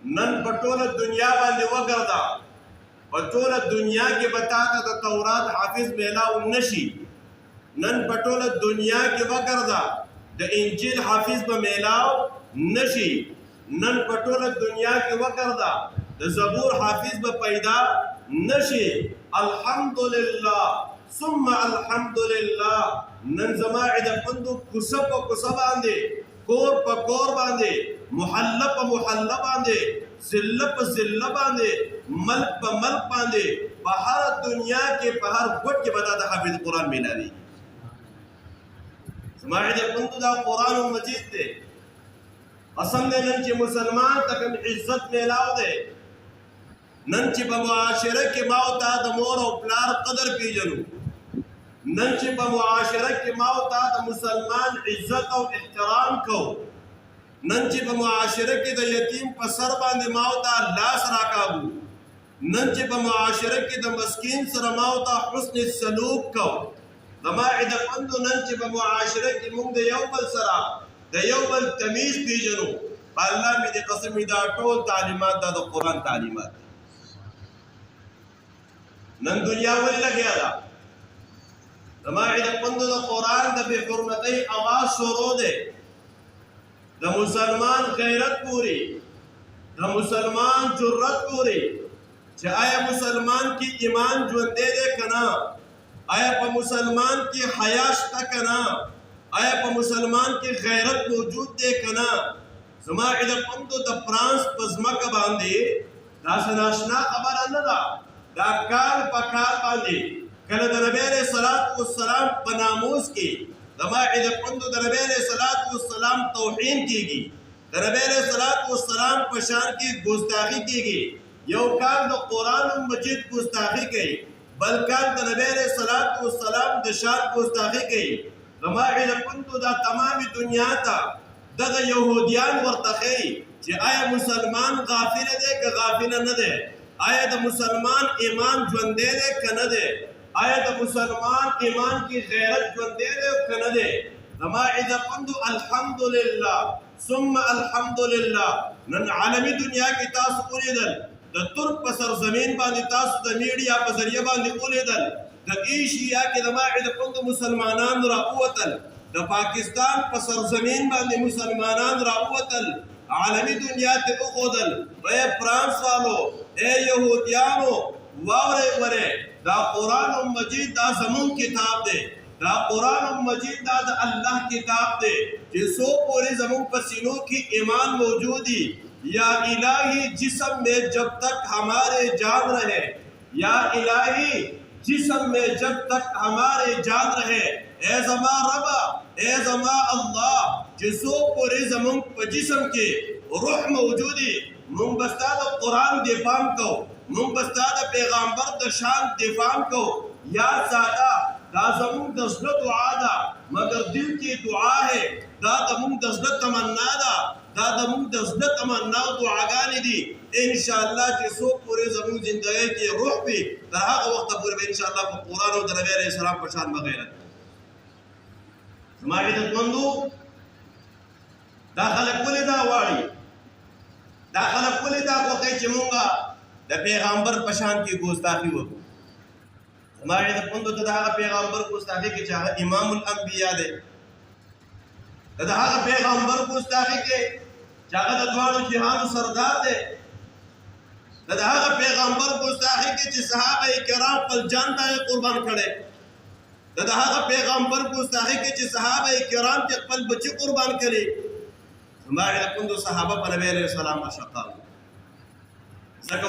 نن په ټوله دنیا باندې وګرځه، په ټوله دنیا کې به تاته د تورات حافظ میلاو نشي. نن په ټوله دنیا کې وګرځه، د انجیل حافظ به میلاو نشي. نن په ټوله دنیا کې وګرځه، د زبور حافظ به پیدا نشي. الحمدلله ثم الحمدلله. نن زما عده پندو کوڅه په کوڅه باندې، کور په کور باندې، محله په محله باندې، ضلع په ضلع باندې، ملک په ملک باندې، په هر دنیا کې په هر ګوټ کې به دا د حافظ قرآن میلاوي. زما عده پندو دا قرآن مجید دی. قسم دی نن چې مسلمان ته کوم عزت میلاو دی، نن چې په معاشره کې ما او تا د مور او پلار قدر پیژنو، نن چې په معاشره کې ما او تا د مسلمان عزت او احترام کو، نن چې په معاشره کې د یتیم په سر باندې ما او تا لاس راکاږو، نن چې په معاشره کې د مسکین سره ما او تا حسن سلوک کو. زما عده پندو نن چې په معاشره کې موږ د یو بل سره د یو بل تمیز پیژنو، په الله مې دې قسم دا ټول تعلیمات دا د قرآن تعلیمات دي. نن دنیا ولې لګیا ده؟ زما عده پندو د قرآن د بې حرمتۍ آواز شروع دی. د مسلمان غیرت پوری، د مسلمان جرت پوری چې آیا مسلمان کې ایمان ژوندی دی که نه؟ آیا په مسلمان کې حیا شته که نه؟ آیا په مسلمان کې غیرت موجود دی که نه؟ زما عده پندو د فرانس په ځمکه باندې داسې ناشنا خبره نه ده، دا کال په کال باندې کله د نبی علیه الصلاة والسلام په ناموس کې زما عده پندو د نبی علیه الصلاة والسلام توهین کېږي، د نبی علیه الصلاة والسلام په شان کې ګستاخي کېږي. یو کال د قرآن مجید ګستاخي کوي، بل کال د نبی علیه الصلاة والسلام د شان ګستاخي کوي. زما عده پندو دا تمامي دنیا ته دغه یهودیان ورته ښیي چې آیا مسلمان غافله دی که غافله نه دی؟ آیا د مسلمان ایمان ژوندی دی که نه دی؟ آیا د مسلمان ایمان کې غیرت ژوندی دی که نه دی؟ زما عده پندو الحمدلله ثم الحمدلله. نن عالمي دنیا کې تاسو ولیدل، د ترک په سرزمین باندې تاسو د میډیا په ذریعه باندې ولیدل، د ایشیا کې زما عده پندو مسلمانان راووتل، د پاکستان په سرزمین باندې مسلمانان راووتل، عالمی دنیا ته وښودل. اے فرانس والو، اے یهودیانو، واورئ ورئ، دا قرآن مجید دا زمون کتاب دی، دا قرآن مجید دا د الله کتاب دی چې څو پورې زمون په سینو کې ایمان موجودی. یا الہی جسم میں جب تک ہمارے جان رہے، یا الہی جسم میں جب تک ہمارے جان رہے، اے زما ربا، اے زما اللہ، جسو پورے زمون په جسم کې روح موجودی، مونږ به ستا د قرآن دفاع کو، مونږ به ستا د پیغامبر د شان دفاع کو. یا ساده دا زمون د زړه دعا ده، مگر دل کې دعا ہے، دا زمون د زړه تمنا ده، دا زمون د زړه تمنا او دعاګانې دي. انشاءالله چې څو پورې زمون زندګۍ کې روح وي، تر هغه وخته پورې به انشاءالله په قرآن او د نبي علیه السلام په شان به غیرت. زما عزتمندو، دا خلک ولې دا غواړي، دا خلک ولې دا خوښوي چې مونږ د پیغامبر په شان کې ګستاخي وکړو؟ زما عزتمندو، ته د هغه پیغامبر ګستاخي کې چې هغه امام الانبیا دی، ته د هغه پیغامبر ګستاخي کې چې هغه د دواړو جهانو سردار دی، ته د هغه پیغامبر ګستاخي کې چې صحابه کرام خپل جان ته قربان کړی، ته د هغه پیغامبر ګستاخي کې چې صحابه کرام چې خپل بچي قربان کړي. زما عزتمندو، صحابه په نبی علیه السلام اشفاق ځکه